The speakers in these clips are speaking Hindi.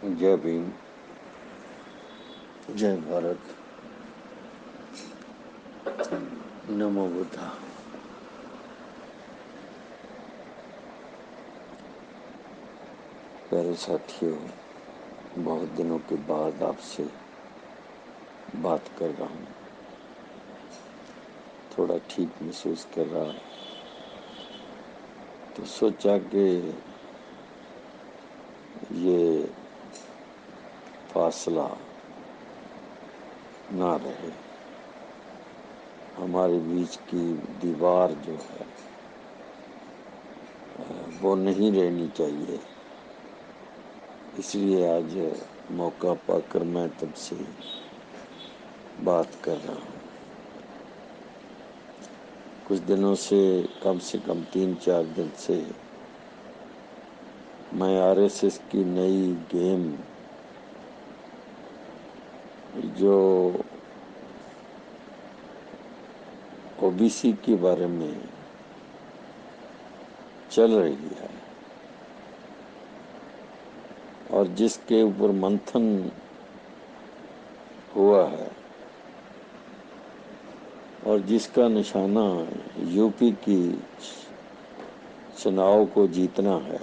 जय भीम, जय भारत, नमो बुद्धा। प्यारे साथियों, बहुत दिनों के बाद आपसे बात कर रहा हूँ। थोड़ा ठीक महसूस कर रहा, तो सोचा कि ये फासला ना रहे। हमारे बीच की दीवार जो है वो नहीं रहनी चाहिए। इसलिए आज मौका पाकर मैं तुमसे बात कर रहा हूँ। कुछ दिनों से कम 3-4 दिन से मैं आरएसएस की नई गेम जो ओबीसी के बारे में चल रही है और जिसके ऊपर मंथन हुआ है और जिसका निशाना यूपी की चुनाव को जीतना है,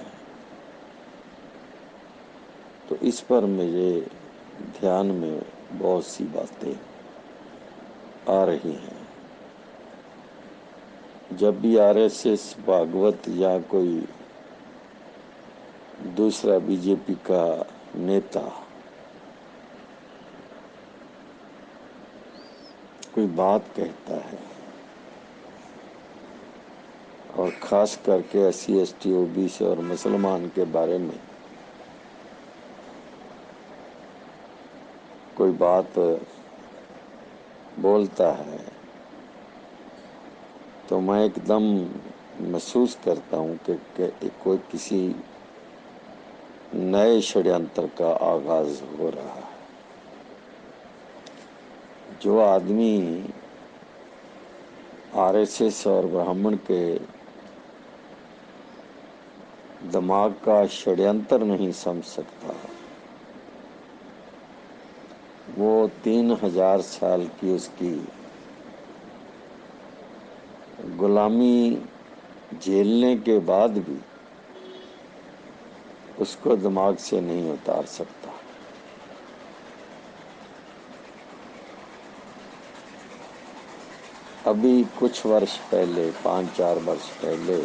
तो इस पर मेरे ध्यान में बहुत सी बातें आ रही हैं। जब भी आरएसएस, भागवत या कोई दूसरा बीजेपी का नेता कोई बात कहता है और खास करके SC ST OBC और मुसलमान के बारे में कोई बात बोलता है, तो मैं एकदम महसूस करता हूँ कि कोई किसी नए षड्यंत्र का आगाज हो रहा है। जो आदमी आरएसएस और ब्राह्मण के दिमाग का षड्यंत्र नहीं समझ सकता, वो 3000 साल की उसकी गुलामी झेलने के बाद भी उसको दिमाग से नहीं उतार सकता। अभी कुछ वर्ष पहले, 5-4 वर्ष पहले,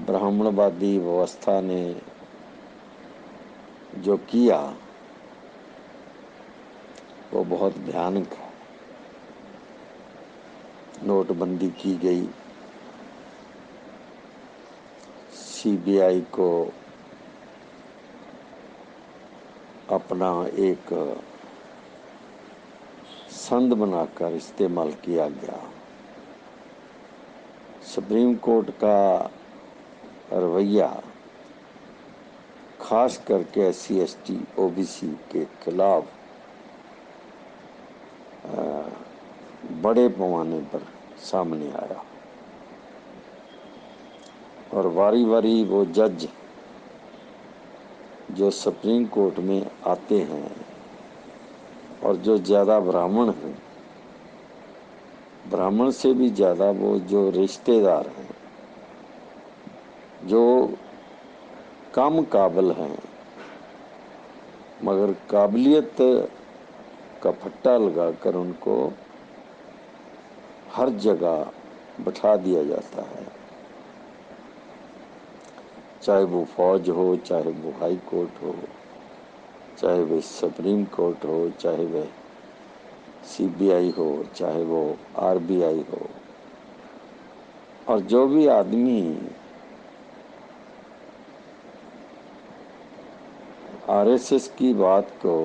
ब्राह्मणवादी व्यवस्था ने जो किया वो बहुत भयानक है। नोटबंदी की गई, CBI को अपना एक संद बनाकर इस्तेमाल किया गया। सुप्रीम कोर्ट का रवैया खास करके SC ST OBC के खिलाफ बड़े पैमाने पर सामने आया और वारी वारी वो जज जो सुप्रीम कोर्ट में आते हैं और जो ज़्यादा ब्राह्मण हैं, ब्राह्मण से भी ज़्यादा वो जो रिश्तेदार हैं, जो कम काबिल हैं मगर काबिलियत का फट्टा लगाकर उनको हर जगह बैठा दिया जाता है। चाहे वो फौज हो, चाहे वो हाई कोर्ट हो, चाहे वो सुप्रीम कोर्ट हो, चाहे वह CBI हो, चाहे वो RBI हो। और जो भी आदमी RSS की बात को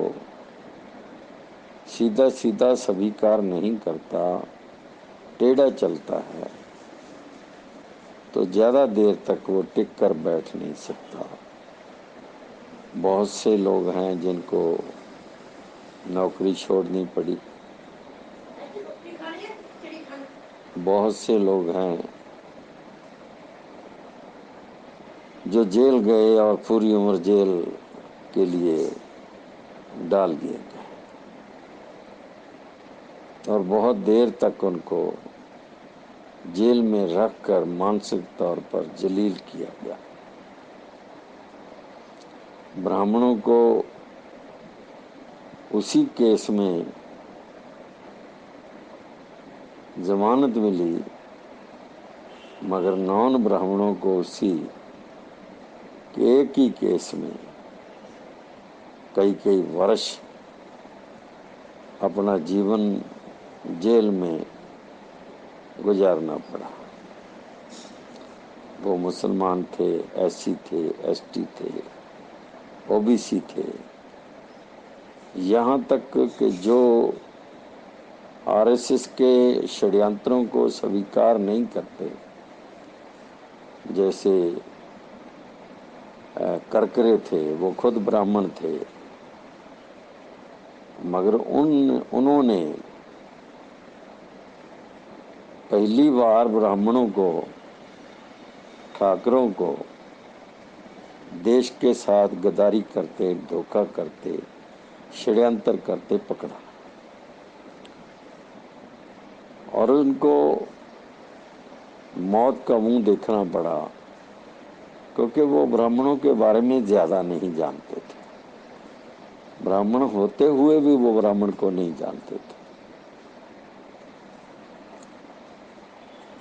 सीधा सीधा स्वीकार नहीं करता, टेढ़ा चलता है, तो ज़्यादा देर तक वो टिक कर बैठ नहीं सकता। बहुत से लोग हैं जिनको नौकरी छोड़नी पड़ी, बहुत से लोग हैं जो जेल गए और पूरी उम्र जेल के लिए डाल दिए गए और बहुत देर तक उनको जेल में रखकर मानसिक तौर पर जलील किया गया। ब्राह्मणों को उसी केस में जमानत मिली, मगर नॉन ब्राह्मणों को उसी एक ही केस में कई कई वर्ष अपना जीवन जेल में गुजारना पड़ा। वो मुसलमान थे, एससी थे, एसटी थे, ओबीसी थे, यहाँ तक कि जो आरएसएस के षड्यंत्रों को स्वीकार नहीं करते, जैसे करकरे थे, वो खुद ब्राह्मण थे, मगर उन्होंने पहली बार ब्राह्मणों को, ठाकरों को देश के साथ गद्दारी करते, धोखा करते, षड्यंत्र करते पकड़ा और उनको मौत का मुंह देखना पड़ा, क्योंकि वो ब्राह्मणों के बारे में ज्यादा नहीं जानते थे। ब्राह्मण होते हुए भी वो ब्राह्मण को नहीं जानते थे।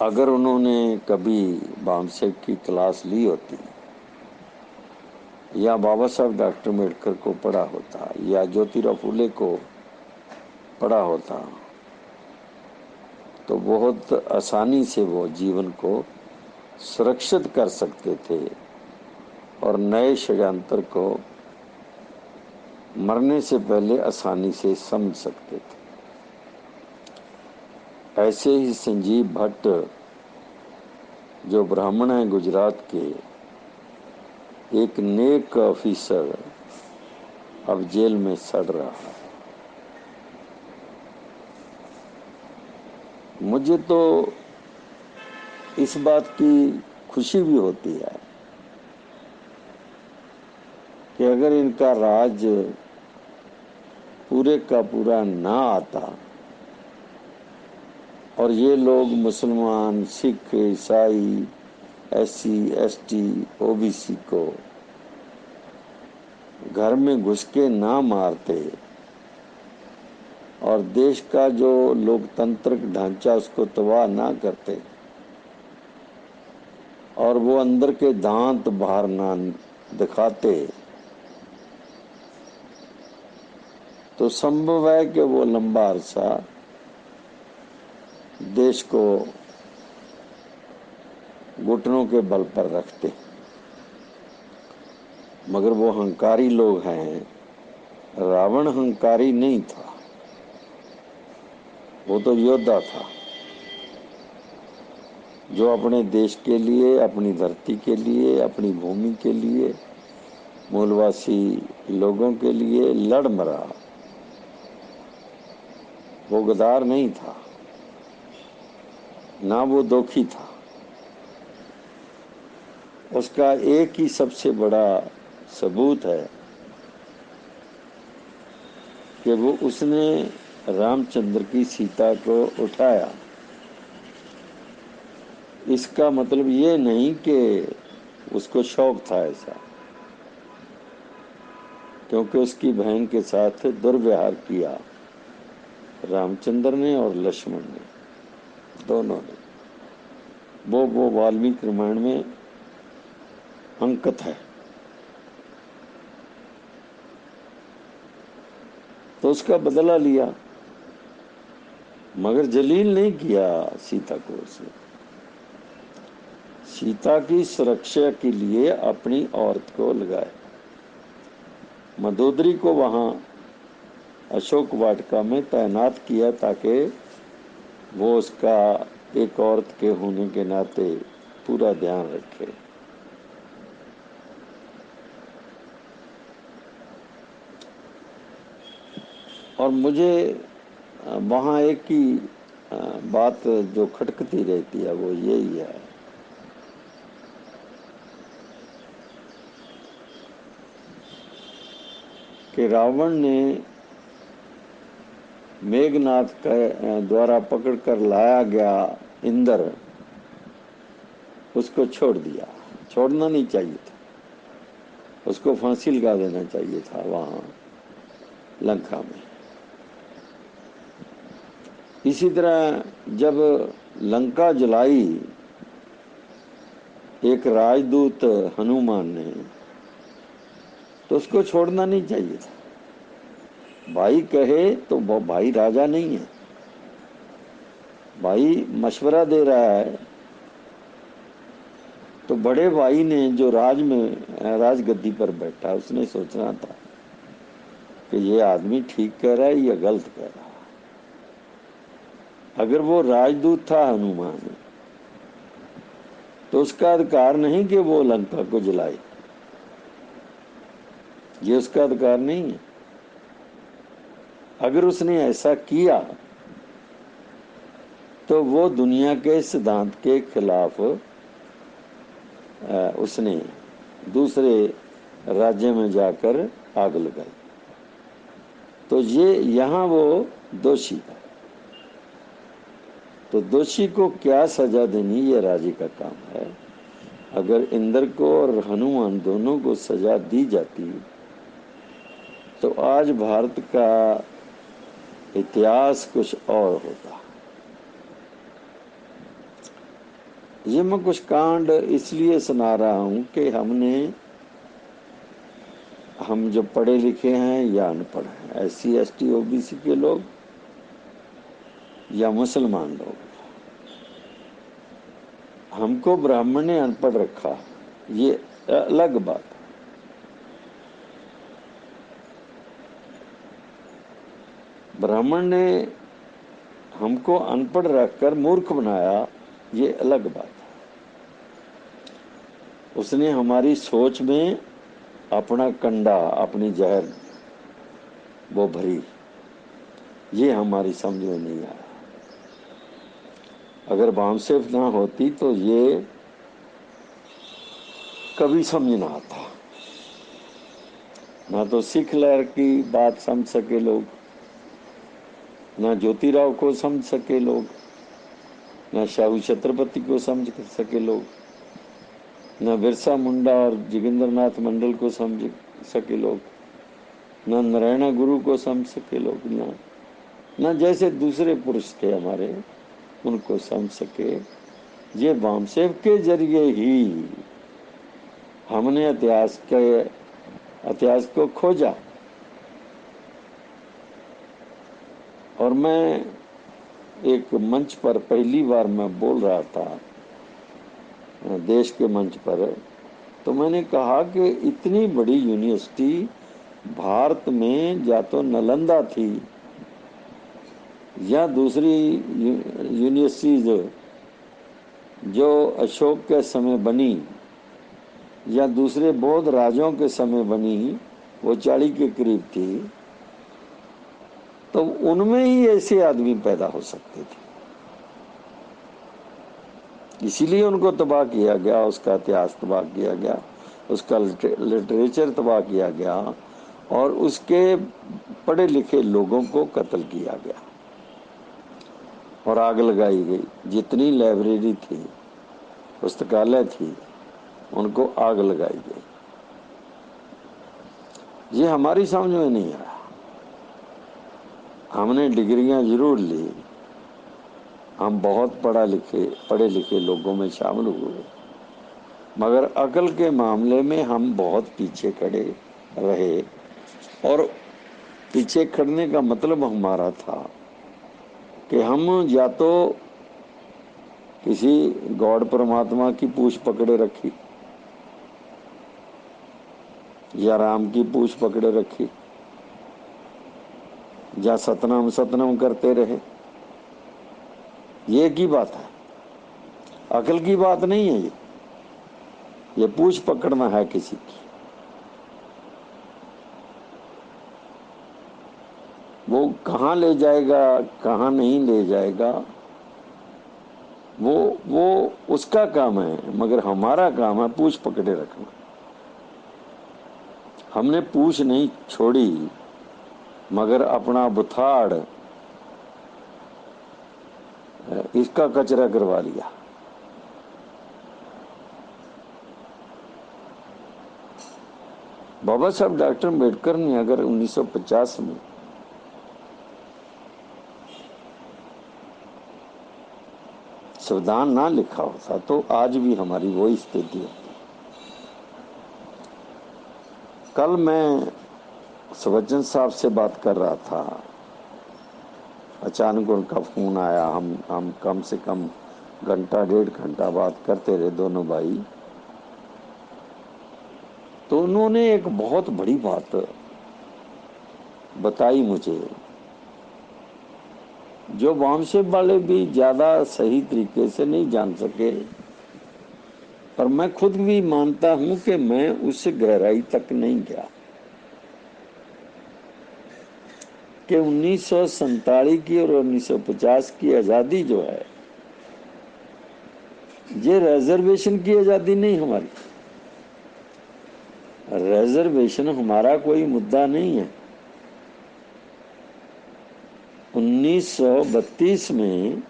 अगर उन्होंने कभी भामसेठ की क्लास ली होती या बाबा साहब डॉक्टर अम्बेडकर को पढ़ा होता या ज्योतिराव फुले को पढ़ा होता तो बहुत आसानी से वो जीवन को सुरक्षित कर सकते थे और नए षड्यंत्र को मरने से पहले आसानी से समझ सकते थे। ऐसे ही संजीव भट्ट जो ब्राह्मण हैं गुजरात के, एक नेक ऑफिसर अब जेल में सड़ रहा है। मुझे तो इस बात की खुशी भी होती है कि अगर इनका राज पूरे का पूरा ना आता और ये लोग मुसलमान, सिख, ईसाई, एससी, एसटी, ओबीसी को घर में घुस के ना मारते और देश का जो लोकतांत्रिक ढांचा उसको तबाह ना करते और वो अंदर के दांत बाहर ना दिखाते, तो संभव है कि वो लंबा अरसा देश को घुटनों के बल पर रखते। मगर वो हंकारी लोग हैं। रावण हंकारी नहीं था, वो तो योद्धा था जो अपने देश के लिए, अपनी धरती के लिए, अपनी भूमि के लिए, मूलवासी लोगों के लिए लड़ मरा। वो गद्दार नहीं था, ना वो दोखी था। उसका एक ही सबसे बड़ा सबूत है कि वो उसने रामचंद्र की सीता को उठाया। इसका मतलब ये नहीं कि उसको शौक था ऐसा, क्योंकि उसकी बहन के साथ दुर्व्यवहार किया रामचंद्र ने और लक्ष्मण ने, दोनों ने। वो वाल्मीकि रामायण में अंकित है। तो उसका बदला लिया, मगर जलील नहीं किया सीता को। उसने सीता की सुरक्षा के लिए अपनी औरत को लगाया। मंदोदरी को वहां अशोक वाटिका में तैनात किया ताकि वो उसका एक औरत के होने के नाते पूरा ध्यान रखे। और मुझे वहाँ एक ही बात जो खटकती रहती है वो यही है कि रावण ने मेघनाथ के द्वारा पकड़कर लाया गया इंद्र, उसको छोड़ दिया। छोड़ना नहीं चाहिए था, उसको फांसी लगा देना चाहिए था वहां लंका में। इसी तरह जब लंका जलाई एक राजदूत हनुमान ने, तो उसको छोड़ना नहीं चाहिए था। भाई कहे तो भाई राजा नहीं है, भाई मशवरा दे रहा है, तो बड़े भाई ने जो राजगद्दी पर बैठा, उसने सोचना था कि ये आदमी ठीक कह रहा है या गलत कह रहा है। अगर वो राजदूत था हनुमान, तो उसका अधिकार नहीं कि वो लंका को जलाए, ये उसका अधिकार नहीं है। अगर उसने ऐसा किया तो वो दुनिया के सिद्धांत के खिलाफ उसने दूसरे राज्य में जाकर आग लगाई, तो ये यहाँ वो दोषी है। तो दोषी को क्या सजा देनी, ये राजे का काम है। अगर इंद्र को और हनुमान दोनों को सजा दी जाती तो आज भारत का इतिहास कुछ और होता। ये मैं कुछ कांड इसलिए सुना रहा हूं कि हम जो पढ़े लिखे हैं या अनपढ़ हैं, SC ST OBC के लोग या मुसलमान लोग, हमको ब्राह्मण ने अनपढ़ रखा, ये अलग बात है। ब्राह्मण ने हमको अनपढ़ रखकर मूर्ख बनाया, ये अलग बात है। उसने हमारी सोच में अपना कंडा, अपनी जहर वो भरी, ये हमारी समझ में नहीं आया। अगर वामसेफ ना होती तो ये कभी समझ ना आता। ना तो सिख लहर की बात समझ सके लोग, ना ज्योतिराव को समझ सके लोग, ना शाहू छत्रपति को समझ सके लोग, ना बिरसा मुंडा और जोगिंद्रनाथ मंडल को समझ सके लोग, ना नारायणा गुरु को समझ सके लोग, ना जैसे दूसरे पुरुष थे हमारे, उनको समझ सके। ये वामसेफ के जरिए ही हमने इतिहास को खोजा। और मैं एक मंच पर पहली बार मैं बोल रहा था, देश के मंच पर, तो मैंने कहा कि इतनी बड़ी यूनिवर्सिटी भारत में या तो नालंदा थी या दूसरी यूनिवर्सिटीज जो अशोक के समय बनी या दूसरे बौद्ध राजाओं के समय बनी, वो 40 के करीब थी, तो उनमें ही ऐसे आदमी पैदा हो सकते थे। इसीलिए उनको तबाह किया गया, उसका इतिहास तबाह किया गया, उसका लिटरेचर तबाह किया गया और उसके पढ़े लिखे लोगों को कत्ल किया गया और आग लगाई गई। जितनी लाइब्रेरी थी, पुस्तकालय थी, उनको आग लगाई गई। ये हमारी समझ में नहीं आया। हमने डिग्रियां जरूर ली, हम बहुत पढ़े लिखे लोगों में शामिल हुए, मगर अकल के मामले में हम बहुत पीछे खड़े रहे। और पीछे खड़ने का मतलब हमारा था कि हम या तो किसी गॉड परमात्मा की पूछ पकड़े रखी या राम की पूछ पकड़े रखी या सतनाम सतनाम करते रहे। ये की बात है, अकल की बात नहीं है। ये पूछ पकड़ना है किसी की। वो कहाँ ले जाएगा, कहाँ नहीं ले जाएगा, वो उसका काम है, मगर हमारा काम है पूछ पकड़े रखना। हमने पूछ नहीं छोड़ी मगर अपना बुथाड़ इसका कचरा करवा लिया। बाबा साहब डॉक्टर अम्बेडकर ने अगर 1950 में संविधान ना लिखा होता तो आज भी हमारी वही स्थिति होती। कल मैं सवज्जन साहब से बात कर रहा था, अचानक उनका फोन आया। हम कम से कम घंटा 1.5 घंटा बात करते रहे दोनों भाई। तो उन्होंने एक बहुत बड़ी बात बताई मुझे, जो वामसेब वाले भी ज्यादा सही तरीके से नहीं जान सके, पर मैं खुद भी मानता हूं कि मैं उस गहराई तक नहीं गया कि 1947 की और 1950 की आजादी जो है, ये रिजर्वेशन की आजादी नहीं। हमारी रिजर्वेशन हमारा कोई मुद्दा नहीं है। 1932 में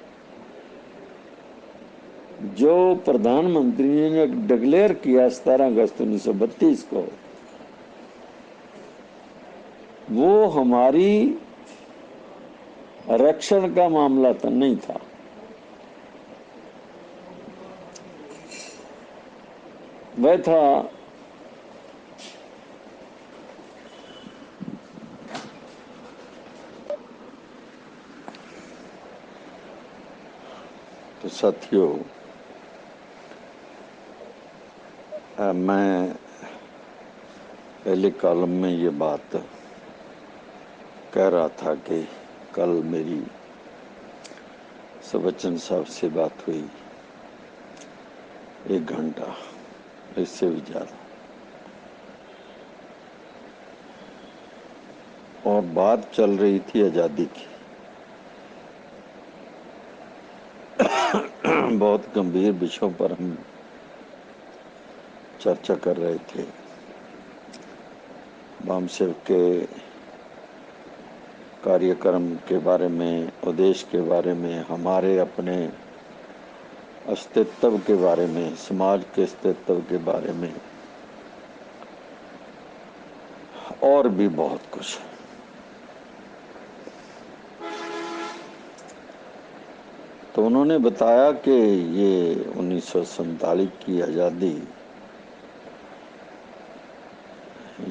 जो प्रधानमंत्री ने डिक्लेयर किया 17 अगस्त 1932 को, वो हमारी आरक्षण का मामला तो नहीं था। वह था तो साथियों, मैं पहले कॉलम में ये बात कह रहा था कि कल मेरी सवज्जन साहब से बात हुई 1 घंटा, इससे भी ज्यादा, और बात चल रही थी आजादी की। बहुत गंभीर विषयों पर हम चर्चा कर रहे थे। वामसेब के कार्यक्रम के बारे में, उद्देश्य के बारे में, हमारे अपने अस्तित्व के बारे में, समाज के अस्तित्व के बारे में, और भी बहुत कुछ। तो उन्होंने बताया कि ये 1947 की आजादी,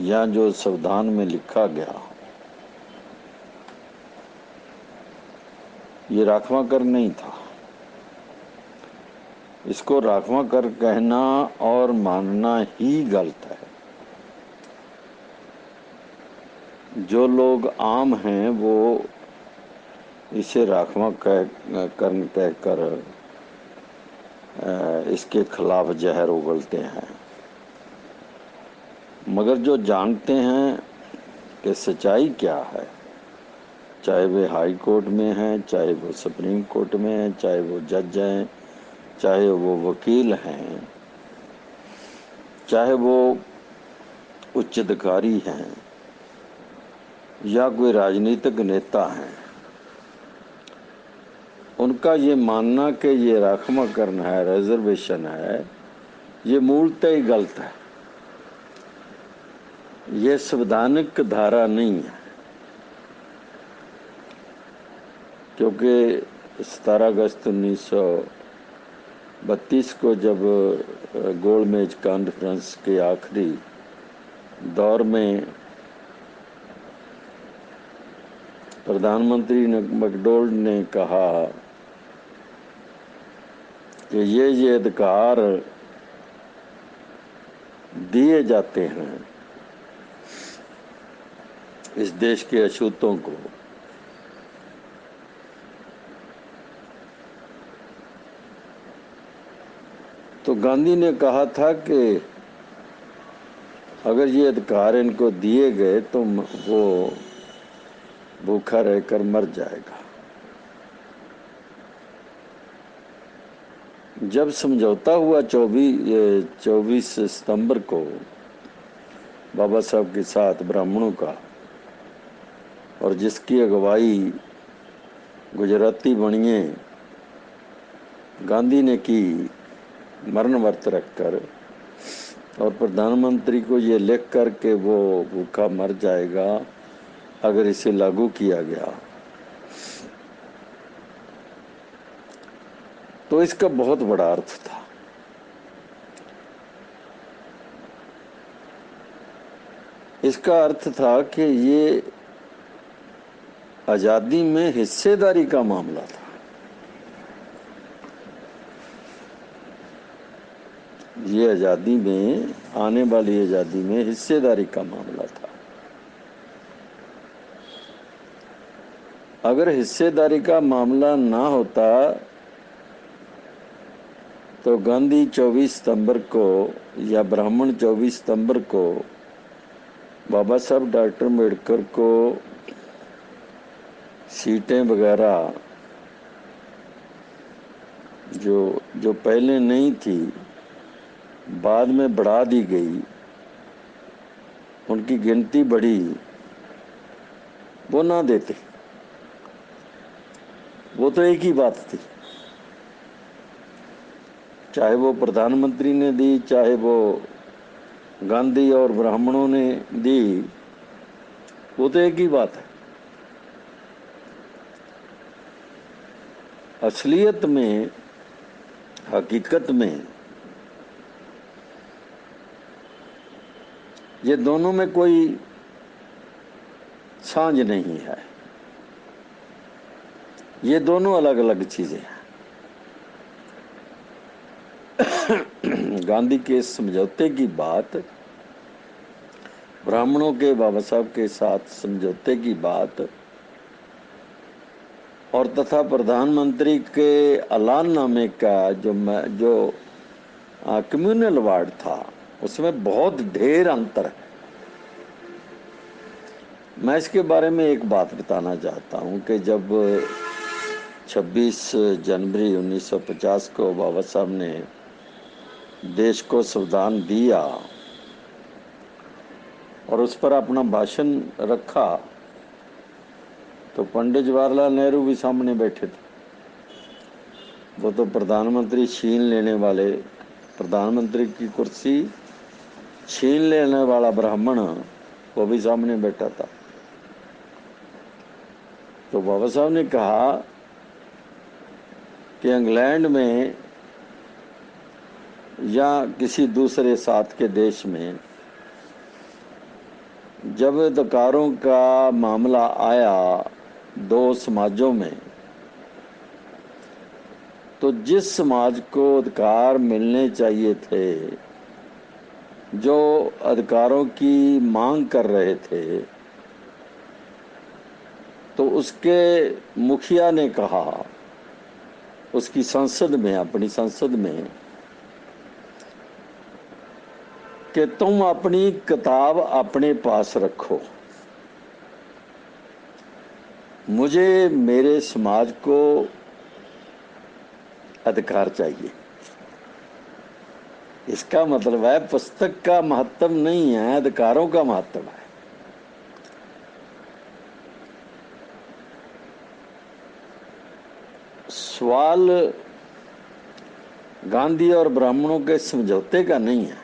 या जो संविधान में लिखा गया, ये राखवा कर नहीं था। इसको राखवा कर कहना और मानना ही गलत है। जो लोग आम हैं वो इसे राखवा कहकर इसके खिलाफ जहर उगलते हैं, मगर जो जानते हैं कि सच्चाई क्या है, चाहे वे हाई कोर्ट में हैं, चाहे वो सुप्रीम कोर्ट में हैं, चाहे वो जज हैं, चाहे वो वकील हैं, चाहे वो उच्च अधिकारी हैं या कोई राजनीतिक नेता हैं, उनका ये मानना कि ये राखवाकरण है, रिजर्वेशन है, ये मूलतः ही गलत है। ये संवैधानिक धारा नहीं है, क्योंकि 17 अगस्त 1932 को जब गोलमेज कॉन्फ्रेंस के आखिरी दौर में प्रधानमंत्री मैकडोनाल्ड ने कहा कि ये अधिकार दिए जाते हैं इस देश के अछूतों को, तो गांधी ने कहा था कि अगर ये अधिकार इनको दिए गए तो वो भूखा रहकर मर जाएगा। जब समझौता हुआ 24 सितंबर को, बाबा साहब के साथ ब्राह्मणों का, और जिसकी अगुवाई गुजराती बनिए गांधी ने की मरण व्रत रखकर, और प्रधानमंत्री को ये लिख कर के वो भूखा मर जाएगा अगर इसे लागू किया गया, तो इसका बहुत बड़ा अर्थ था। इसका अर्थ था कि ये आजादी में हिस्सेदारी का मामला था। ये आजादी में, आने वाली आजादी में हिस्सेदारी का मामला था। अगर हिस्सेदारी का मामला ना होता तो गांधी 24 सितंबर को या ब्राह्मण 24 सितंबर को बाबा साहब डॉक्टर अम्बेडकर को सीटें वगैरह जो पहले नहीं थी बाद में बढ़ा दी गई, उनकी गिनती बढ़ी, वो ना देते। वो तो एक ही बात थी, चाहे वो प्रधानमंत्री ने दी, चाहे वो गांधी और ब्राह्मणों ने दी, वो तो एक ही बात है। असलियत में, हकीकत में ये दोनों में कोई सांझ नहीं है। ये दोनों अलग अलग चीजें हैं। गांधी के समझौते की बात, ब्राह्मणों के बाबा साहब के साथ समझौते की बात, और तथा प्रधानमंत्री के ऐलाननामे का जो कम्युनल वार्ड था, उसमें बहुत ढेर अंतर है। मैं इसके बारे में एक बात बताना चाहता हूं कि जब 26 जनवरी 1950 को बाबा साहब ने देश को संविधान दिया और उस पर अपना भाषण रखा, तो पंडित जवाहरलाल नेहरू भी सामने बैठे थे। वो तो प्रधानमंत्री छीन लेने वाले, प्रधानमंत्री की कुर्सी छीन लेने वाला ब्राह्मण, वो भी सामने बैठा था। तो बाबा साहब ने कहा कि इंग्लैंड में या किसी दूसरे साथ के देश में जब अधिकारों का मामला आया दो समाजों में, तो जिस समाज को अधिकार मिलने चाहिए थे, जो अधिकारों की मांग कर रहे थे, तो उसके मुखिया ने कहा उसकी संसद में, अपनी संसद में, कि तुम अपनी किताब अपने पास रखो, मुझे मेरे समाज को अधिकार चाहिए। इसका मतलब है पुस्तक का महत्व नहीं है, अधिकारों का महत्व है। सवाल गांधी और ब्राह्मणों के समझौते का नहीं है,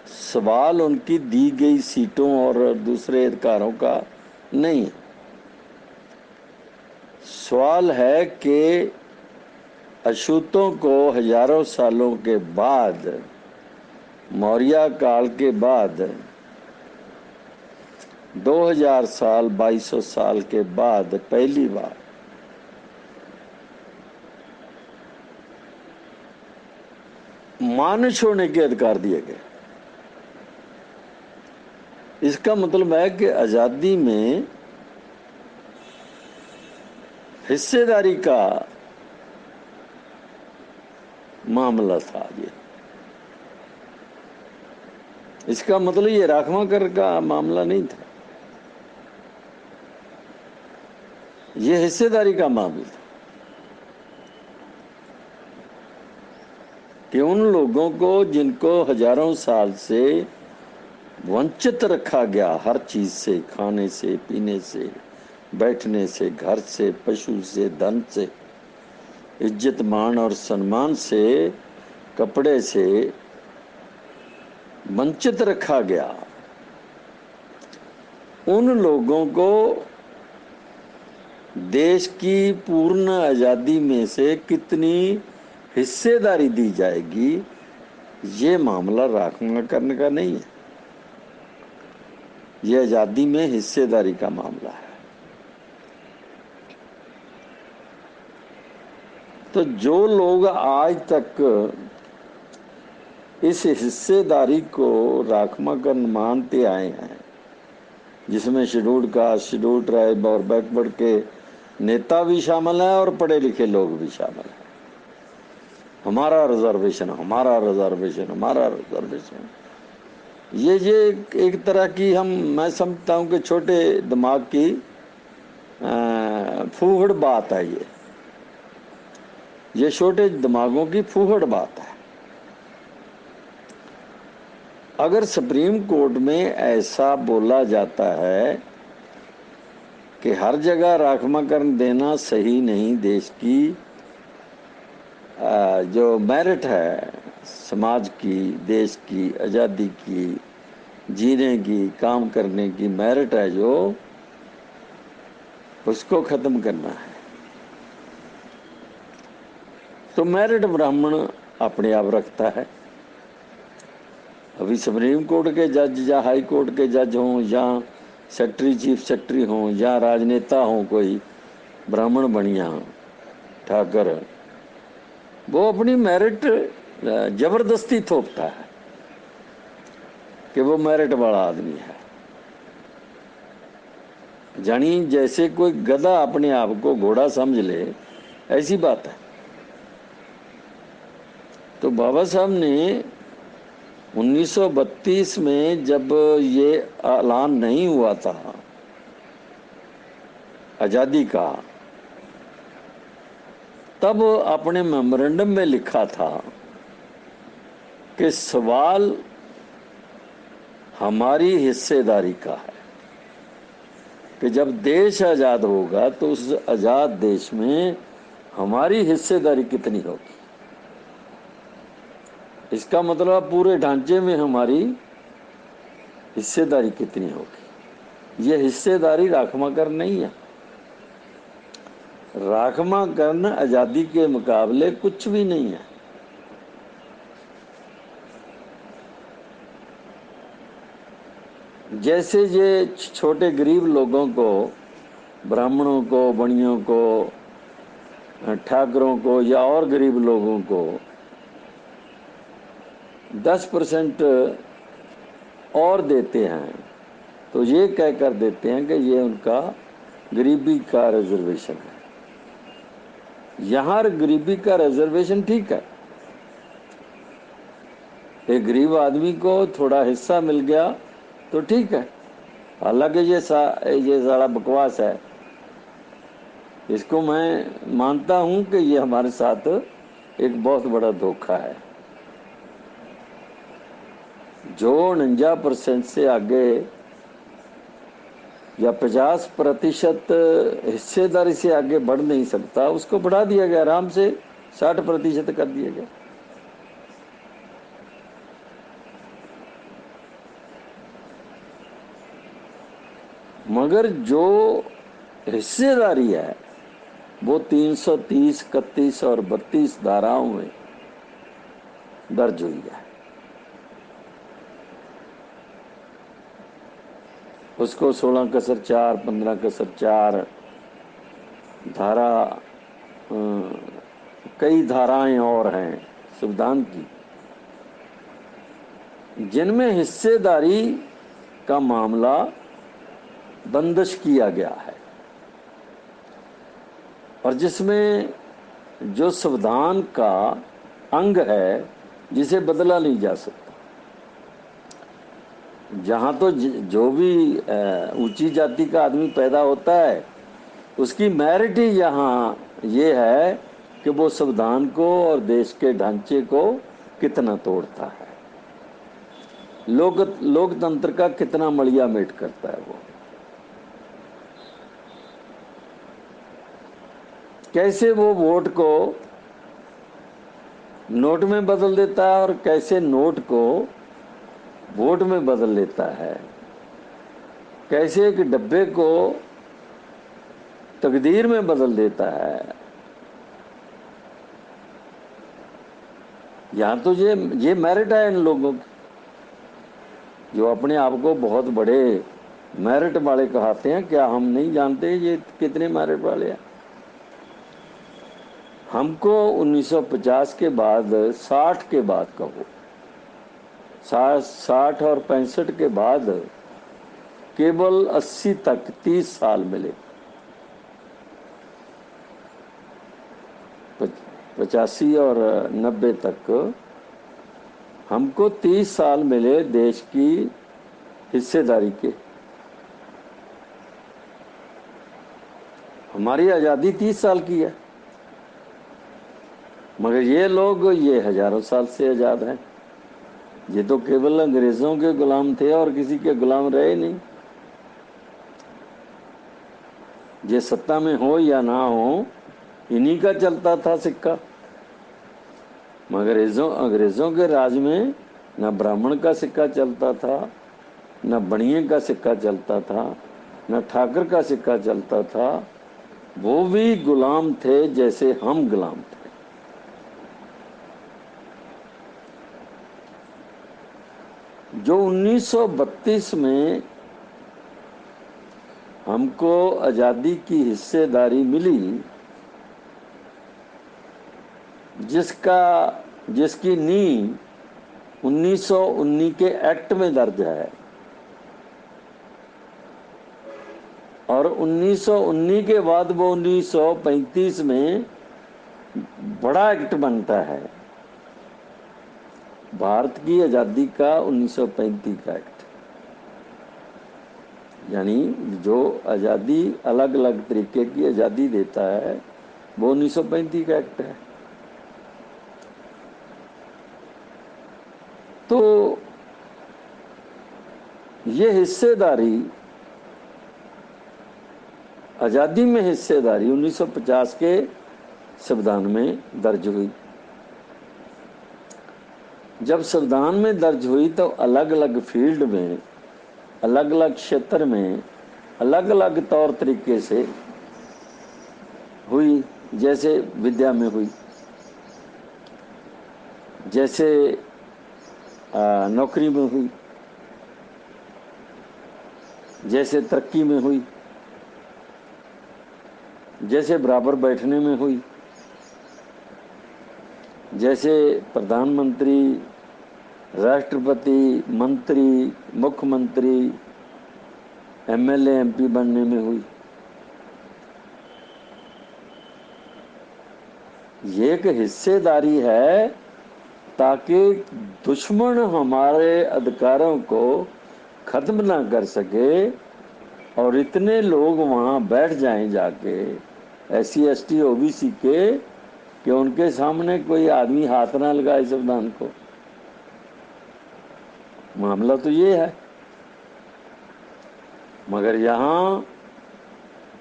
सवाल उनकी दी गई सीटों और दूसरे अधिकारों का नहीं। सवाल है कि अछूतों को हजारों सालों के बाद, मौर्य काल के बाद, 2000 साल 2200 साल के बाद पहली बार मान छोड़ने के अधिकार दिए गए। इसका मतलब है कि आजादी में हिस्सेदारी का मामला था। ये इसका मतलब ये राखवांकर का मामला नहीं था, ये हिस्सेदारी का मामला था कि उन लोगों को जिनको हजारों साल से वंचित रखा गया, हर चीज से, खाने से, पीने से, बैठने से, घर से, पशु से, धन से, इज्जत मान और सम्मान से, कपड़े से वंचित रखा गया, उन लोगों को देश की पूर्ण आजादी में से कितनी हिस्सेदारी दी जाएगी, ये मामला राखना का नहीं है, ये आजादी में हिस्सेदारी का मामला है। तो जो लोग आज तक इस हिस्सेदारी को राखमाकन मानते आए हैं, जिसमें शेड्यूल्ड कास्ट, शेड्यूल्ड ट्राइब और बैकवर्ड के नेता भी शामिल हैं और पढ़े लिखे लोग भी शामिल हैं, हमारा रिजर्वेशन, हमारा रिजर्वेशन, हमारा रिजर्वेशन, ये एक तरह की मैं समझता हूं कि छोटे दिमाग की फूहड़ बात है। ये छोटे दिमागों की फूहड़ बात है। अगर सुप्रीम कोर्ट में ऐसा बोला जाता है कि हर जगह राखमाकरण देना सही नहीं, देश की जो मेरिट है समाज की, देश की आज़ादी की, जीने की, काम करने की मेरिट है जो, उसको खत्म करना है, तो मेरिट ब्राह्मण अपने आप रखता है। अभी सुप्रीम कोर्ट के जज या हाई कोर्ट के जज हों या सेक्रेटरी, चीफ सेक्रेटरी हों या राजनेता हों, कोई ब्राह्मण बनिया ठाकर, वो अपनी मेरिट जबरदस्ती थोपता है कि वो मेरिट वाला आदमी है, जानी जैसे कोई गधा अपने आप को घोड़ा समझ ले, ऐसी बात है। तो बाबा साहब ने 1932 में जब ये ऐलान नहीं हुआ था आजादी का, तब अपने मेमोरेंडम में लिखा था कि सवाल हमारी हिस्सेदारी का है कि जब देश आजाद होगा तो उस आजाद देश में हमारी हिस्सेदारी कितनी होगी। इसका मतलब पूरे ढांचे में हमारी हिस्सेदारी कितनी होगी। यह हिस्सेदारी राखमाकरण नहीं है। राखमाकरण आजादी के मुकाबले कुछ भी नहीं है। जैसे ये छोटे गरीब लोगों को, ब्राह्मणों को, बनियों को, ठाकरों को या और गरीब लोगों को 10% और देते हैं, तो ये कहकर देते हैं कि ये उनका गरीबी का रिजर्वेशन है। यहाँ गरीबी का रिजर्वेशन ठीक है, एक गरीब आदमी को थोड़ा हिस्सा मिल गया तो ठीक है। हालांकि ये सारा बकवास है, इसको मैं मानता हूं कि ये हमारे साथ एक बहुत बड़ा धोखा है। जो 49% से आगे या 50% हिस्सेदारी से आगे बढ़ नहीं सकता, उसको बढ़ा दिया गया, आराम से 60% कर दिया गया। मगर जो हिस्सेदारी है वो 330, 31 और 32 धाराओं में दर्ज हुई है। उसको 16(4), 15(4) धारा, कई धाराएं और हैं संविधान की, जिनमें हिस्सेदारी का मामला बंदिश किया गया है और जिसमें जो संविधान का अंग है जिसे बदला नहीं जा सकता। जहाँ तो जो भी ऊंची जाति का आदमी पैदा होता है उसकी मेरिट ही यहाँ ये है कि वो संविधान को और देश के ढांचे को कितना तोड़ता है, लोकतंत्र का कितना मड़िया मेट करता है वो, कैसे वो वोट को नोट में बदल देता है और कैसे नोट को वोट में बदल लेता है, कैसे एक डब्बे को तकदीर में बदल देता है। यहां तो ये मेरिट है इन लोगों की, जो अपने आप को बहुत बड़े मेरिट वाले कहते हैं। क्या हम नहीं जानते ये कितने मेरिट वाले हैं? हमको 1950 के बाद, 60 के बाद कहो, 60 और 65 के बाद केवल 80 तक 30 साल मिले। 85 और 90 तक हमको 30 साल मिले देश की हिस्सेदारी के। हमारी आजादी 30 साल की है, मगर ये लोग ये हजारों साल से आजाद हैं। ये तो केवल अंग्रेजों के गुलाम थे और किसी के गुलाम रहे नहीं। ये सत्ता में हो या ना हो, इन्हीं का चलता था सिक्का। मगर अंग्रेजों के राज में न ब्राह्मण का सिक्का चलता था, न बनिए का सिक्का चलता था, न ठाकर का सिक्का चलता था। वो भी गुलाम थे जैसे हम गुलाम थे। जो 1932 में हमको आजादी की हिस्सेदारी मिली, जिसकी नींव 1919 के एक्ट में दर्ज है, और 1919 के बाद वो 1935 में बड़ा एक्ट बनता है, भारत की आजादी का 1935 का एक्ट। यानी जो आजादी अलग अलग तरीके की आजादी देता है वो 1935 का एक्ट है। तो ये हिस्सेदारी, आजादी में हिस्सेदारी 1950 के संविधान में दर्ज हुई। जब संविधान में दर्ज हुई तो अलग अलग फील्ड में, अलग अलग क्षेत्र में, अलग अलग तौर तरीके से हुई। जैसे विद्या में हुई, जैसे नौकरी में हुई, जैसे तरक्की में हुई, जैसे बराबर बैठने में हुई, जैसे प्रधानमंत्री, राष्ट्रपति, मंत्री, मुख्यमंत्री, एमएलए, एमपी बनने में हुई। ये एक हिस्सेदारी है ताकि दुश्मन हमारे अधिकारों को खत्म ना कर सके और इतने लोग वहां बैठ जाएं जाके, SC ST OBC के, कि उनके सामने कोई आदमी हाथ ना लगाए संविधान को। मामला तो ये है। मगर यहाँ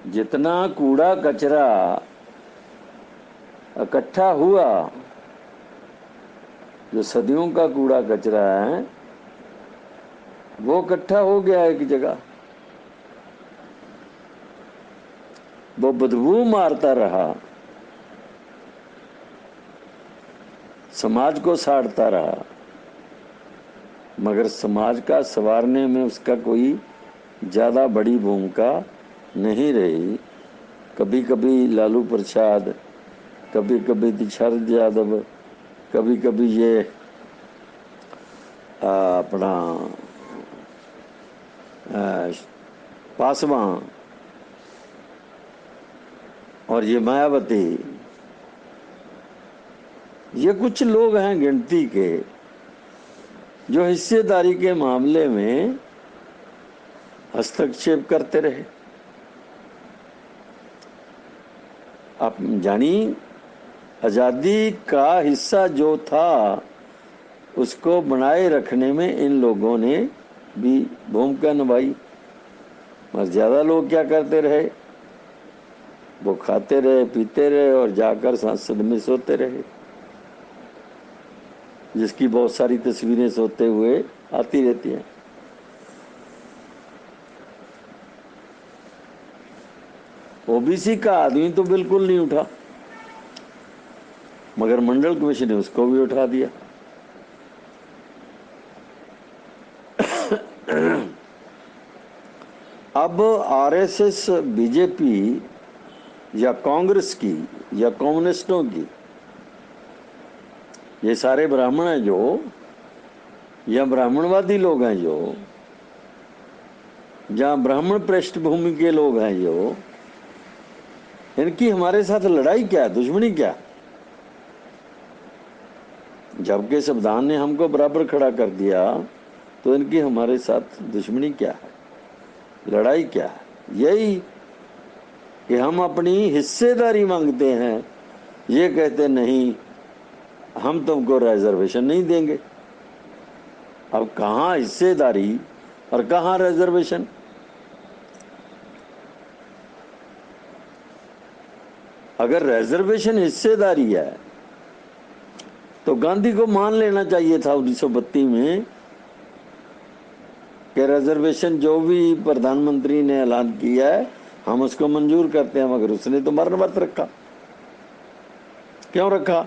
जितना कूड़ा कचरा इकट्ठा हुआ, जो सदियों का कूड़ा कचरा है, वो इकट्ठा हो गया एक जगह, वो बदबू मारता रहा, समाज को साड़ता रहा, मगर समाज का संवारने में उसका कोई ज्यादा बड़ी भूमिका नहीं रही। कभी कभी लालू प्रसाद, कभी कभी शरद यादव, कभी कभी ये अपना पासवान और ये मायावती, ये कुछ लोग हैं गिनती के जो हिस्सेदारी के मामले में हस्तक्षेप करते रहे। आप जानी, आजादी का हिस्सा जो था उसको बनाए रखने में इन लोगों ने भी भूमिका निभाई। मगर ज्यादा लोग क्या करते रहे, वो खाते रहे, पीते रहे और जाकर संसद में सोते रहे, जिसकी बहुत सारी तस्वीरें सोते हुए आती रहती हैं। ओबीसी का आदमी तो बिल्कुल नहीं उठा, मगर मंडल कमीशन ने उसको भी उठा दिया। अब आरएसएस, बीजेपी या कांग्रेस की या कम्युनिस्टों की, ये सारे ब्राह्मण हैं जो, या ब्राह्मणवादी लोग हैं जो, जहां ब्राह्मण पृष्ठभूमि के लोग हैं जो, इनकी हमारे साथ लड़ाई क्या, दुश्मनी क्या? जबकि संविधान ने हमको बराबर खड़ा कर दिया, तो इनकी हमारे साथ दुश्मनी क्या है, लड़ाई क्या है? यही कि हम अपनी हिस्सेदारी मांगते हैं, ये कहते नहीं हम तुमको रिजर्वेशन नहीं देंगे। अब कहाँ हिस्सेदारी और कहाँ रिजर्वेशन? अगर रिजर्वेशन हिस्सेदारी है तो गांधी को मान लेना चाहिए था 1932 में कि रिजर्वेशन जो भी प्रधानमंत्री ने ऐलान किया है हम उसको मंजूर करते हैं, मगर उसने तो मरण व्रत रखा। क्यों रखा?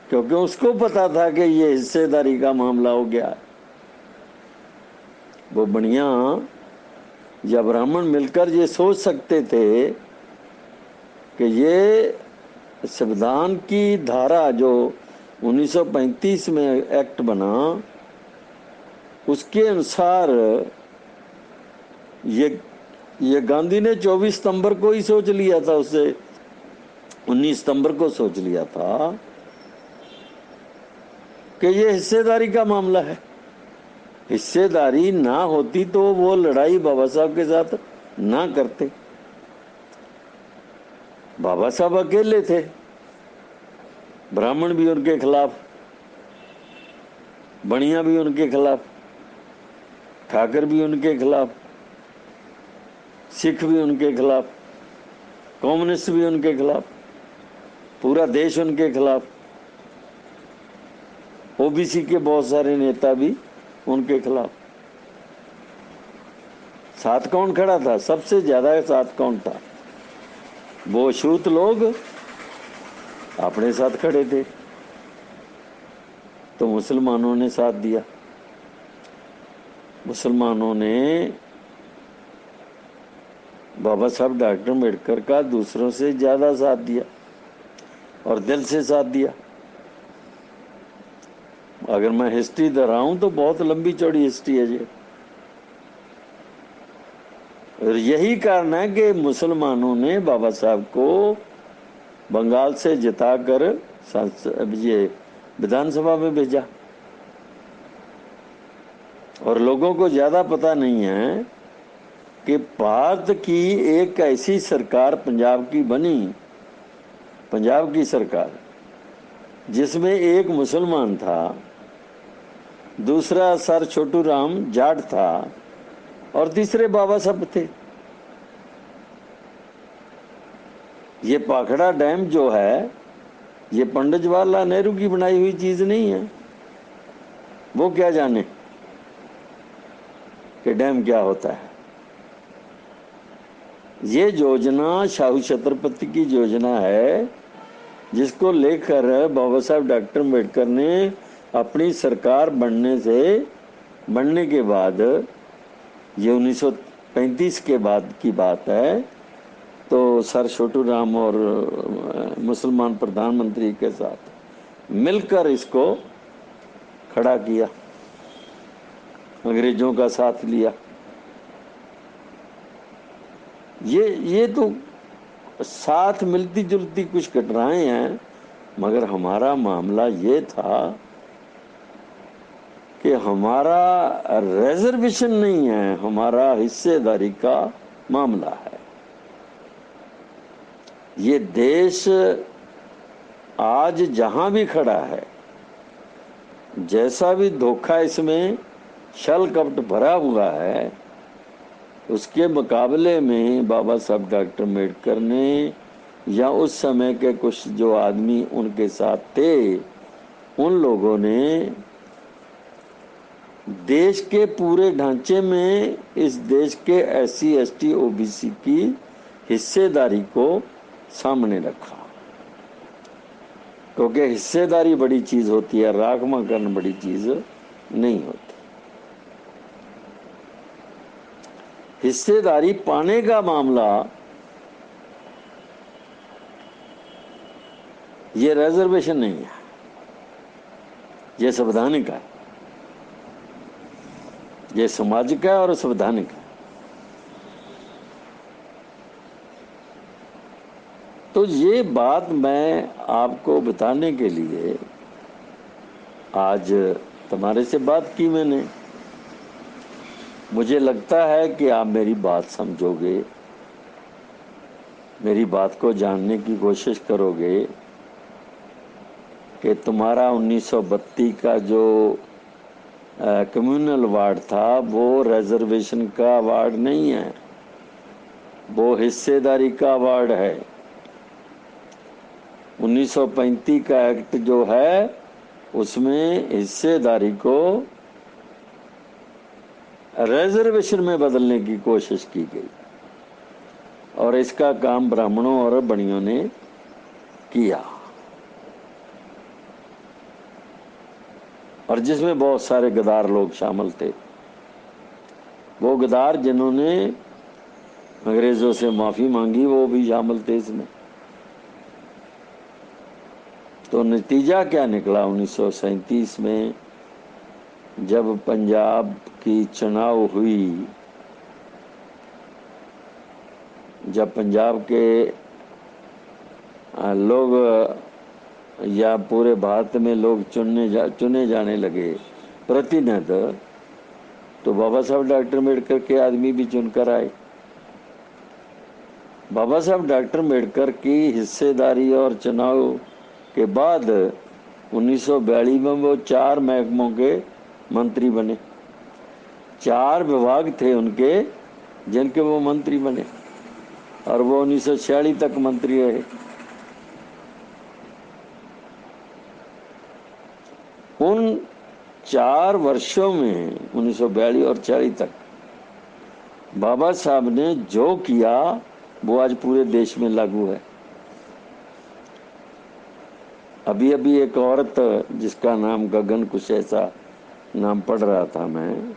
क्योंकि उसको पता था कि ये हिस्सेदारी का मामला हो गया है। वो बनिया या ब्राह्मण मिलकर ये सोच सकते थे कि ये संविधान की धारा जो 1935 में एक्ट बना, उसके अनुसार ये गांधी ने 24 सितंबर को ही सोच लिया था, उससे 19 सितंबर को सोच लिया था कि ये हिस्सेदारी का मामला है। हिस्सेदारी ना होती तो वो लड़ाई बाबा साहब के साथ ना करते। बाबा साहब अकेले थे, ब्राह्मण भी उनके खिलाफ, बनिया भी उनके खिलाफ, ठाकर भी उनके खिलाफ, सिख भी उनके खिलाफ, कम्युनिस्ट भी उनके खिलाफ, पूरा देश उनके खिलाफ, ओबीसी के बहुत सारे नेता भी उनके खिलाफ। साथ कौन खड़ा था? सबसे ज्यादा साथ कौन था? वो छूत लोग अपने साथ खड़े थे, तो मुसलमानों ने साथ दिया। मुसलमानों ने बाबा साहब डॉक्टर अम्बेडकर का दूसरों से ज्यादा साथ दिया और दिल से साथ दिया। अगर मैं हिस्ट्री दोहराऊं तो बहुत लंबी चौड़ी हिस्ट्री है ये। और यही कारण है कि मुसलमानों ने बाबा साहब को बंगाल से जिताकर ये विधानसभा में भेजा। और लोगों को ज्यादा पता नहीं है कि भारत की एक ऐसी सरकार पंजाब की बनी, पंजाब की सरकार, जिसमें एक मुसलमान था, दूसरा सर छोटू राम जाट था और तीसरे बाबा साहब थे। ये पाखड़ा डैम जो है, ये पंडित जवाहरलाल नेहरू की बनाई हुई चीज नहीं है। वो क्या जाने कि डैम क्या होता है। ये योजना शाहू छत्रपति की योजना है, जिसको लेकर बाबा साहब डॉक्टर अम्बेडकर ने अपनी सरकार बनने के बाद, ये 1935 के बाद की बात है, तो सर छोटू राम और मुसलमान प्रधानमंत्री के साथ मिलकर इसको खड़ा किया, अंग्रेजों का साथ लिया। ये तो साथ मिलती जुलती कुछ घटनाएं हैं, मगर हमारा मामला ये था कि हमारा रिजर्वेशन नहीं है, हमारा हिस्सेदारी का मामला है। ये देश आज जहां भी खड़ा है, जैसा भी धोखा इसमें छल कपट भरा हुआ है, उसके मुकाबले में बाबा साहब डॉक्टर अम्बेडकर ने या उस समय के कुछ जो आदमी उनके साथ थे, उन लोगों ने देश के पूरे ढांचे में इस देश के SC ST OBC की हिस्सेदारी को सामने रखा। क्योंकि हिस्सेदारी बड़ी चीज होती है, राखवांकरण बड़ी चीज नहीं होती। हिस्सेदारी पाने का मामला ये रिजर्वेशन नहीं है, ये संवैधानिक है, ये सामाजिक है और संवैधानिक है। तो ये बात मैं आपको बताने के लिए आज तुम्हारे से बात की मैंने। मुझे लगता है कि आप मेरी बात समझोगे, मेरी बात को जानने की कोशिश करोगे कि तुम्हारा 1932 का जो कम्युनल वार्ड था वो रिजर्वेशन का वार्ड नहीं है, वो हिस्सेदारी का वार्ड है। 1935 का एक्ट जो है उसमें हिस्सेदारी को रिजर्वेशन में बदलने की कोशिश की गई और इसका काम ब्राह्मणों और बणियों ने किया, और जिसमें बहुत सारे गद्दार लोग शामिल थे। वो गद्दार जिन्होंने अंग्रेजों से माफी मांगी वो भी शामिल थे इसमें। तो नतीजा क्या निकला 1937 में, जब पंजाब की चुनाव हुई, जब पंजाब के लोग या पूरे भारत में लोग चुने जाने लगे प्रतिनिधि, तो बाबा साहब डॉक्टर अम्बेडकर के आदमी भी चुनकर आए। बाबा साहब डॉक्टर अम्बेडकर की हिस्सेदारी और चुनाव के बाद 1942 में वो 4 महकमों के मंत्री बने। 4 विभाग थे उनके जिनके वो मंत्री बने, और वो 1946 तक मंत्री रहे। उन 4 वर्षों में 1942 और 40 तक बाबा साहब ने जो किया वो आज पूरे देश में लागू है। अभी अभी एक औरत जिसका नाम गगन कुछ ऐसा नाम पढ़ रहा था मैं,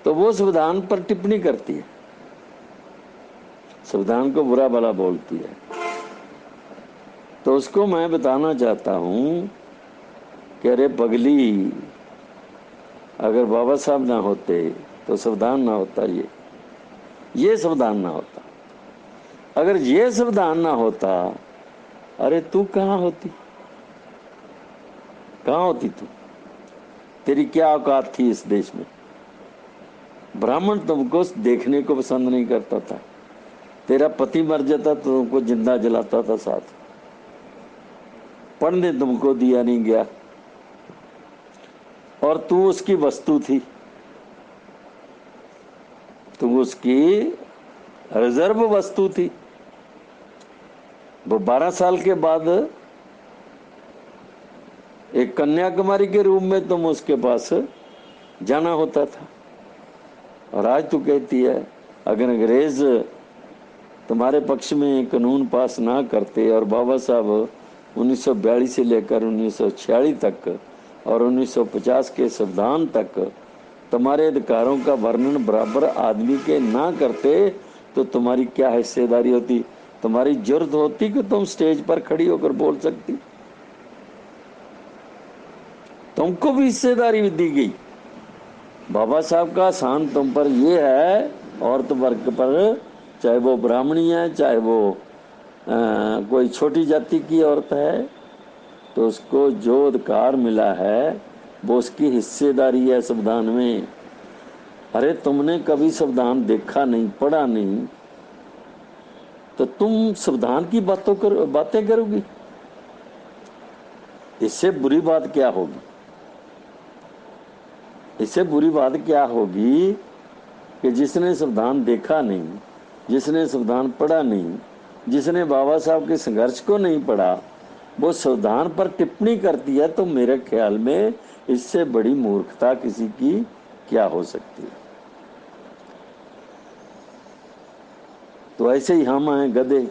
तो वो संविधान पर टिप्पणी करती है, संविधान को बुरा भला बोलती है। तो उसको मैं बताना चाहता हूं कि अरे पगली, अगर बाबा साहब ना होते तो संविधान ना होता, ये संविधान ना होता। अगर ये संविधान ना होता, अरे तू कहाँ होती, कहाँ होती तू? तेरी क्या औकात थी इस देश में? ब्राह्मण तुमको देखने को पसंद नहीं करता था, तेरा पति मर जाता तो तुमको जिंदा जलाता था, साथ पढ़ने तुमको दिया नहीं गया, और तू उसकी वस्तु थी, तू उसकी रिजर्व वस्तु थी। वो 12 साल के बाद एक कन्याकुमारी के रूप में तुम उसके पास जाना होता था। और आज तू कहती है अगर अंग्रेज तुम्हारे पक्ष में कानून पास ना करते और बाबा साहब 1942 से लेकर 1946 तक और 1950 के संविधान तक तुम्हारे अधिकारों का वर्णन बराबर आदमी के ना करते, तो तुम्हारी क्या हिस्सेदारी होती? तुम्हारी जरूरत होती कि तुम स्टेज पर खड़ी होकर बोल सकती? तुमको भी हिस्सेदारी दी गई। बाबा साहब का शान तुम पर ये है, औरत वर्ग पर, चाहे वो ब्राह्मणी है, चाहे वो कोई छोटी जाति की औरत है, तो उसको जो अधिकार मिला है वो उसकी हिस्सेदारी है संविधान में। अरे तुमने कभी संविधान देखा नहीं, पढ़ा नहीं, तो तुम संविधान की बातें करोगी? इससे बुरी बात क्या होगी? इससे बुरी बात क्या होगी कि जिसने संविधान देखा नहीं, जिसने संविधान पढ़ा नहीं, जिसने बाबा साहब के संघर्ष को नहीं पढ़ा, वो संविधान पर टिप्पणी करती है, तो मेरे ख्याल में इससे बड़ी मूर्खता किसी की क्या हो सकती है। तो ऐसे ही हम हैं गधे,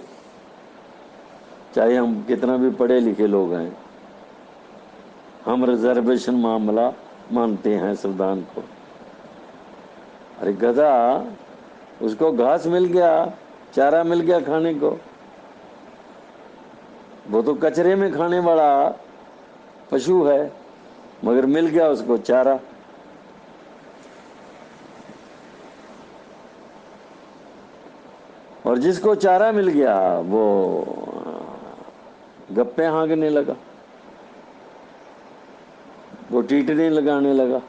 चाहे हम कितना भी पढ़े लिखे लोग हैं, हम रिजर्वेशन मामला मानते हैं संविधान को। अरे गधा, उसको घास मिल गया, चारा मिल गया खाने को, वो तो कचरे में खाने वाला पशु है, मगर मिल गया उसको चारा। और जिसको चारा मिल गया वो गप्पे हाँकने लगा, वो टीटने लगाने लगा,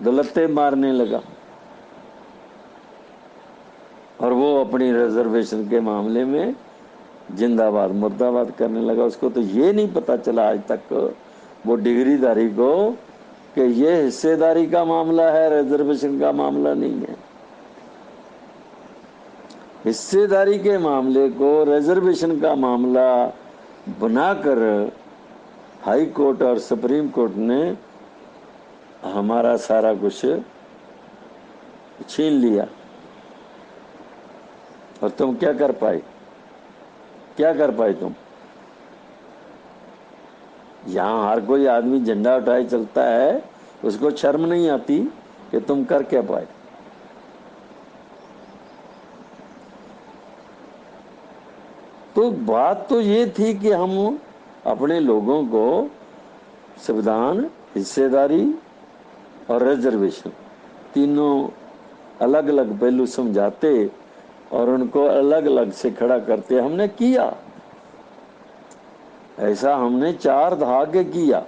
गलत्ते मारने लगा, और वो अपनी रिजर्वेशन के मामले में जिंदाबाद मुर्दाबाद करने लगा। उसको तो ये नहीं पता चला आज तक, वो डिग्रीधारी को, कि ये हिस्सेदारी का मामला है, रिजर्वेशन का मामला नहीं है। हिस्सेदारी के मामले को रिजर्वेशन का मामला बनाकर हाई कोर्ट और सुप्रीम कोर्ट ने हमारा सारा कुछ छीन लिया। और तुम क्या कर पाए? क्या कर पाए तुम? यहां हर कोई आदमी झंडा उठाए चलता है, उसको शर्म नहीं आती कि तुम कर क्या पाए? तो बात तो ये थी कि हम अपने लोगों को संविधान, हिस्सेदारी और रिजर्वेशन तीनों अलग अलग पहलू समझाते और उनको अलग अलग से खड़ा करते। हमने किया ऐसा, हमने 4 दहाके किया,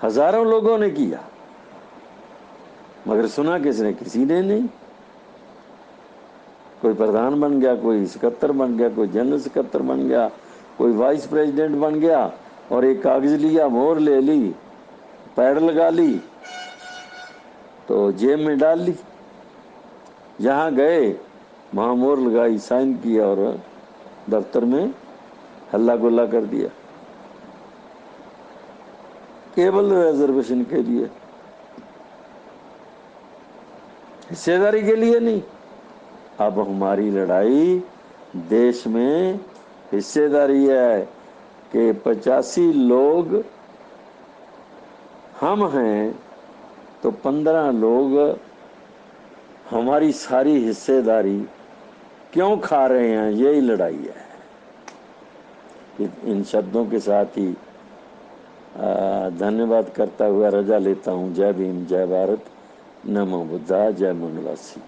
हजारों लोगों ने किया, मगर सुना किसने? किसी ने नहीं। कोई प्रधान बन गया, कोई सेक्रेटरी बन गया, कोई जनरल सेक्रेटरी बन गया, कोई वाइस प्रेसिडेंट बन गया, और एक कागज लिया, मोहर ले ली, पैड लगा ली, तो जेब में डाल ली। जहां गए वहां मोहर लगाई, साइन किया और दफ्तर में हल्ला गुल्ला कर दिया, केवल रिजर्वेशन के लिए, हिस्सेदारी के लिए नहीं। अब हमारी लड़ाई देश में हिस्सेदारी है कि 85 लोग हम हैं, तो 15 लोग हमारी सारी हिस्सेदारी क्यों खा रहे हैं, यही लड़ाई है। इन शब्दों के साथ ही धन्यवाद करता हुआ रजा लेता हूँ। जय भीम, जय भारत, नमो बुद्धा, जय मुनिवासी।